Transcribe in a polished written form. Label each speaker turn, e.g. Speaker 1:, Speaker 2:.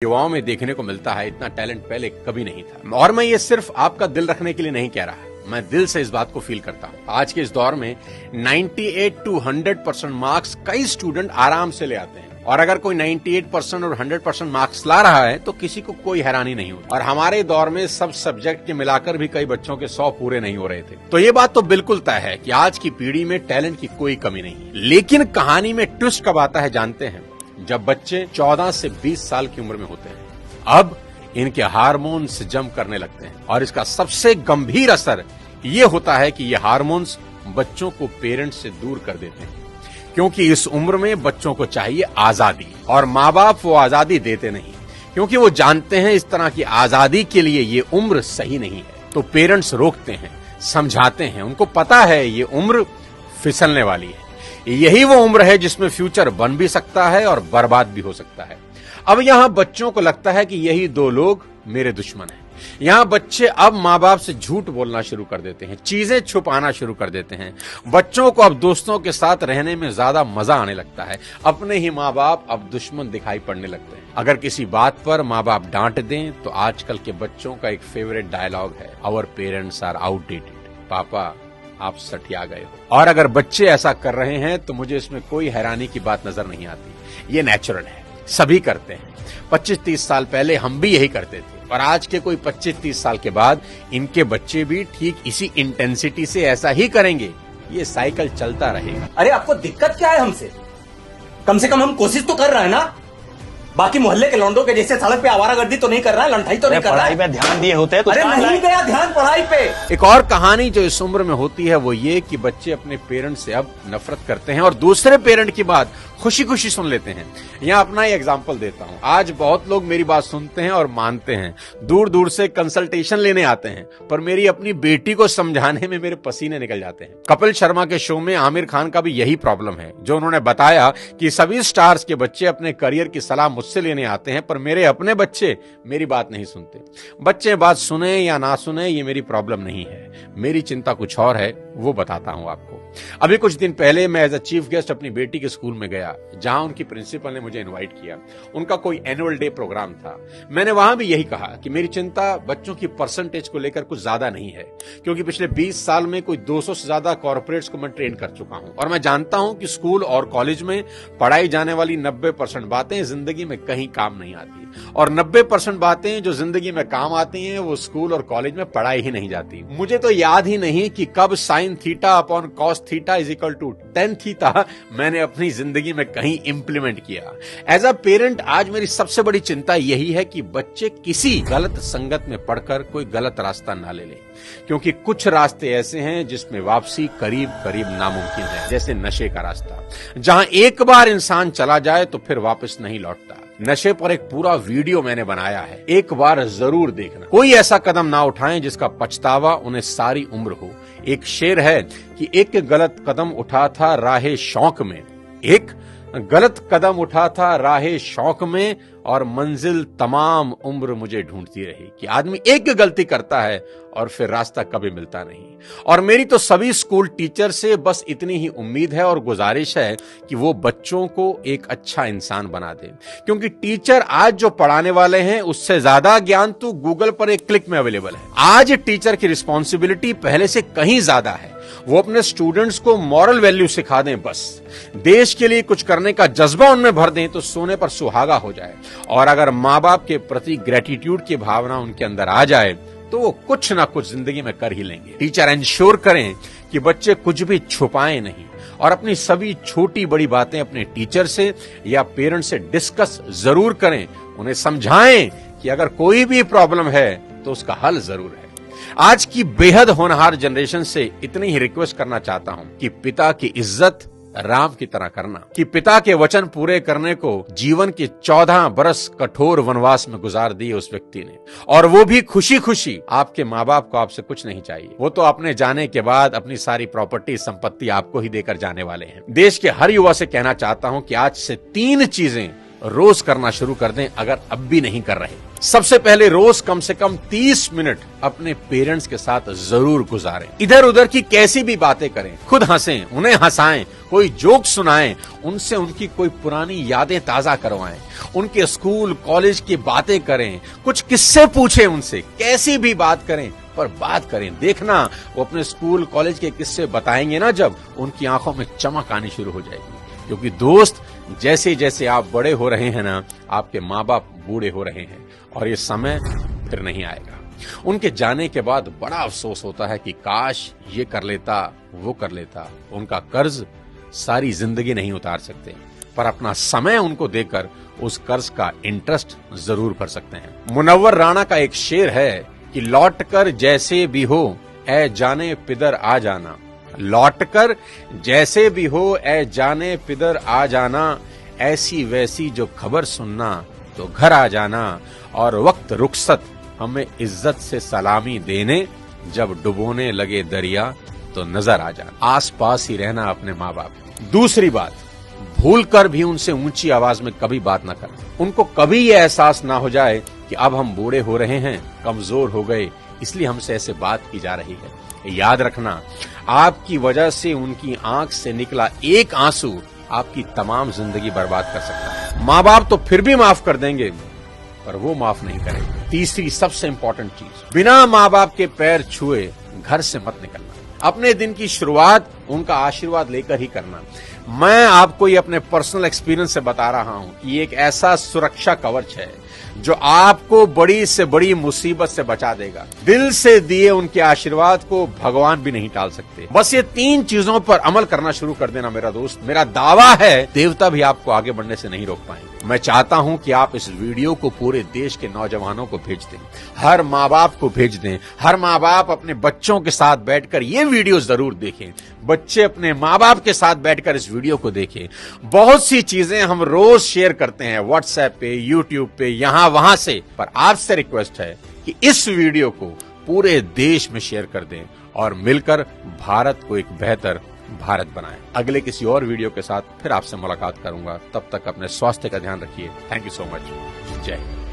Speaker 1: युवाओं में देखने को मिलता है, इतना टैलेंट पहले कभी नहीं था। और मैं ये सिर्फ आपका दिल रखने के लिए नहीं कह रहा, मैं दिल से इस बात को फील करता हूँ। आज के इस दौर में 98 to 100% मार्क्स कई स्टूडेंट आराम से ले आते हैं, और अगर कोई 98% और 100% मार्क्स ला रहा है तो किसी को कोई हैरानी नहीं होती। और हमारे दौर में सब सब्जेक्ट के मिलाकर भी कई बच्चों के 100 पूरे नहीं हो रहे थे। तो ये बात तो बिल्कुल तय है कि आज की पीढ़ी में टैलेंट की कोई कमी नहीं है। लेकिन कहानी में ट्विस्ट कब आता है जानते हैं? जब बच्चे 14 से 20 साल की उम्र में होते हैं। अब इनके हार्मोन्स जम करने लगते हैं, और इसका सबसे गंभीर असर ये होता है कि ये हार्मोन्स बच्चों को पेरेंट्स से दूर कर देते हैं, क्योंकि इस उम्र में बच्चों को चाहिए आजादी, और माँ बाप वो आजादी देते नहीं, क्योंकि वो जानते हैं इस तरह की आजादी के लिए ये उम्र सही नहीं है। तो पेरेंट्स रोकते हैं, समझाते हैं, उनको पता है ये उम्र फिसलने वाली है, यही वो उम्र है जिसमें फ्यूचर बन भी सकता है और बर्बाद भी हो सकता है। अब यहां बच्चों को लगता है कि यही दो लोग मेरे दुश्मन हैं। यहां बच्चे अब माँ बाप से झूठ बोलना शुरू कर देते हैं, चीजें छुपाना शुरू कर देते हैं। बच्चों को अब दोस्तों के साथ रहने में ज्यादा मजा आने लगता है, अपने ही माँ बाप अब दुश्मन दिखाई पड़ने लगते हैं। अगर किसी बात पर माँ बाप डांट दें तो आजकल के बच्चों का एक फेवरेट डायलॉग है, आवर पेरेंट्स आर आउटडेटेड। पापा आप सठिया गए हो। और अगर बच्चे ऐसा कर रहे हैं तो मुझे इसमें कोई हैरानी की बात नजर नहीं आती। ये नेचुरल है, सभी करते हैं। 25-30 साल पहले हम भी यही करते थे, और आज के कोई 25-30 साल के बाद इनके बच्चे भी ठीक इसी इंटेंसिटी से ऐसा ही करेंगे। ये साइकिल चलता रहेगा।
Speaker 2: अरे आपको दिक्कत क्या है हमसे? कम से कम हम कोशिश तो कर रहे हैं ना। बाकी मोहल्ले के लौंडों के जैसे सड़क पे आवारागर्दी तो नहीं कर रहा है, लंठाई तो नहीं कर रहा है।
Speaker 3: पढ़ाई पे ध्यान दिए होते हैं तो
Speaker 2: अरे नहीं गया ध्यान पढ़ाई पे।
Speaker 1: एक और कहानी जो इस उम्र में होती है वो ये कि बच्चे अपने पेरेंट्स से अब नफरत करते हैं और दूसरे पेरेंट की बात खुशी खुशी सुन लेते हैं। यहाँ अपना ही एग्जाम्पल देता हूँ। आज बहुत लोग मेरी बात सुनते हैं और मानते हैं, दूर दूर से कंसल्टेशन लेने आते हैं, पर मेरी अपनी बेटी को समझाने में मेरे पसीने निकल जाते हैं। कपिल शर्मा के शो में आमिर खान का भी यही प्रॉब्लम है, जो उन्होंने बताया कि सभी स्टार्स के बच्चे अपने करियर की सलाह मुझसे लेने आते हैं, पर मेरे अपने बच्चे मेरी बात नहीं सुनते। बच्चे बात सुने या ना सुने ये मेरी प्रॉब्लम नहीं है, मेरी चिंता कुछ और है, वो बताता हूं आपको। अभी कुछ दिन पहले मैं एज अ चीफ गेस्ट अपनी बेटी के स्कूल में गया, जहां उनकी प्रिंसिपल ने मुझे इनवाइट किया। उनका कोई एनुअल डे प्रोग्राम था। मैंने वहां भी यही कहा कि मेरी चिंता बच्चों की परसेंटेज को लेकर कुछ ज्यादा नहीं है, क्योंकि पिछले 20 साल में कोई 200 से ज्यादा कॉर्पोरेट्स को मैं ट्रेन कर चुका हूं, और मैं जानता हूं कि स्कूल और कॉलेज में पढ़ाई जाने वाली 90% बातें जिंदगी में कहीं काम नहीं आती, और 90% बातें जो जिंदगी में काम आती हैं वो स्कूल और कॉलेज में पढ़ाई ही नहीं जाती। मुझे तो याद ही नहीं कि कब sine theta upon cos theta is equal to tan theta मैंने अपनी जिंदगी में कहीं इंप्लीमेंट किया। एज अ पेरेंट आज मेरी सबसे बड़ी चिंता यही है कि बच्चे किसी गलत संगत में पढ़कर कोई गलत रास्ता ना ले लें, क्योंकि कुछ रास्ते ऐसे हैं जिसमें वापसी करीब करीब नामुमकिन है, जैसे नशे का रास्ता, जहां एक बार इंसान चला जाए तो फिर वापस नहीं लौटता। नशे पर एक पूरा वीडियो मैंने बनाया है, एक बार जरूर देखना। कोई ऐसा कदम ना उठाएं जिसका पछतावा उन्हें सारी उम्र हो। एक शेर है कि एक गलत कदम उठा था राहे शौक में, एक गलत कदम उठा था राहे शौक में, और मंजिल तमाम उम्र मुझे ढूंढती रही। कि आदमी एक गलती करता है और फिर रास्ता कभी मिलता नहीं। और मेरी तो सभी स्कूल टीचर से बस इतनी ही उम्मीद है और गुजारिश है कि वो बच्चों को एक अच्छा इंसान बना दे, क्योंकि टीचर आज जो पढ़ाने वाले हैं उससे ज्यादा ज्ञान तो गूगल पर एक क्लिक में अवेलेबल है। आज टीचर की रिस्पॉन्सिबिलिटी पहले से कहीं ज्यादा है। वो अपने स्टूडेंट्स को मॉरल वैल्यू सिखा दें, बस देश के लिए कुछ करने का जज्बा उनमें भर दें तो सोने पर सुहागा हो जाए। और अगर माँ बाप के प्रति ग्रेटिट्यूड की भावना उनके अंदर आ जाए तो वो कुछ ना कुछ जिंदगी में कर ही लेंगे। टीचर इंश्योर करें कि बच्चे कुछ भी छुपाएं नहीं, और अपनी सभी छोटी बड़ी बातें अपने टीचर से या पेरेंट से डिस्कस जरूर करें। उन्हें समझाएं कि अगर कोई भी प्रॉब्लम है तो उसका हल जरूर है। आज की बेहद होनहार जनरेशन से इतनी ही रिक्वेस्ट करना चाहता हूं कि पिता की इज्जत राम की तरह करना, कि पिता के वचन पूरे करने को जीवन के 14 बरस कठोर वनवास में गुजार दिए उस व्यक्ति ने, और वो भी खुशी खुशी। आपके माँ बाप को आपसे कुछ नहीं चाहिए, वो तो अपने जाने के बाद अपनी सारी प्रॉपर्टी संपत्ति आपको ही देकर जाने वाले हैं। देश के हर युवा से कहना चाहता हूं कि आज से 3 चीजें रोज करना शुरू कर दें अगर अब भी नहीं कर रहे। सबसे पहले रोज कम से कम 30 मिनट अपने पेरेंट्स के साथ जरूर गुजारें। इधर उधर की कैसी भी बातें करें, खुद हंसें, उन्हें हंसाएं, कोई जोक सुनाएं, उनसे उनकी कोई पुरानी यादें ताजा करवाएं, उनके स्कूल कॉलेज की बातें करें, कुछ किस्से पूछें उनसे, कैसी भी बात करें पर बात करें। देखना वो अपने स्कूल कॉलेज के किस्से बताएंगे ना, जब उनकी आंखों में चमक आनी शुरू हो जाएगी। क्योंकि दोस्त, जैसे जैसे आप बड़े हो रहे हैं ना, आपके माँ बाप बूढ़े हो रहे हैं और ये समय फिर नहीं आएगा। उनके जाने के बाद बड़ा अफसोस होता है कि काश ये कर लेता, वो कर लेता। उनका कर्ज सारी जिंदगी नहीं उतार सकते, पर अपना समय उनको देकर उस कर्ज का इंटरेस्ट जरूर भर सकते हैं। मुनव्वर राणा का एक शेर है कि लौट कर जैसे भी हो ऐ जाने पिदर आ जाना, लौट कर जैसे भी हो ऐ जाने पिदर आ जाना, ऐसी वैसी जो खबर सुनना तो घर आ जाना, और वक्त रुखसत हमें इज्जत से सलामी देने, जब डुबोने लगे दरिया तो नजर आ जाना। आस पास ही रहना अपने माँ बाप। दूसरी बात, भूल कर भी उनसे ऊंची आवाज में कभी बात ना करें। उनको कभी ये एहसास ना हो जाए कि अब हम बूढ़े हो रहे हैं, कमजोर हो गए, इसलिए हमसे ऐसे बात की जा रही है। याद रखना, आपकी वजह से उनकी आंख से निकला एक आंसू आपकी तमाम जिंदगी बर्बाद कर सकता है। माँ बाप तो फिर भी माफ कर देंगे, पर वो माफ नहीं करेंगे। तीसरी सबसे इंपॉर्टेंट चीज, बिना माँ बाप के पैर छुए घर से मत निकलना। अपने दिन की शुरुआत उनका आशीर्वाद लेकर ही करना। मैं आपको ये अपने पर्सनल एक्सपीरियंस से बता रहा हूं कि ये एक ऐसा सुरक्षा कवच है जो आपको बड़ी से बड़ी मुसीबत से बचा देगा। दिल से दिए उनके आशीर्वाद को भगवान भी नहीं टाल सकते। बस ये 3 चीजों पर अमल करना शुरू कर देना मेरा दोस्त। मेरा दावा है देवता भी आपको आगे बढ़ने से नहीं रोक पाएंगे। मैं चाहता हूं कि आप इस वीडियो को पूरे देश के नौजवानों को भेज दें, हर माँ बाप को भेज दें। हर माँ बाप अपने बच्चों के साथ बैठकर ये वीडियो जरूर देखें। बच्चे अपने माँ बाप के साथ बैठकर इस वीडियो को देखें। बहुत सी चीजें हम रोज शेयर करते हैं व्हाट्सएप पे, यूट्यूब पे, यहां वहां से, पर आपसे रिक्वेस्ट है कि इस वीडियो को पूरे देश में शेयर कर दें और मिलकर भारत को एक बेहतर भारत बनाएं। अगले किसी और वीडियो के साथ फिर आपसे मुलाकात करूंगा। तब तक अपने स्वास्थ्य का ध्यान रखिए। Thank you so much. जय हिंद।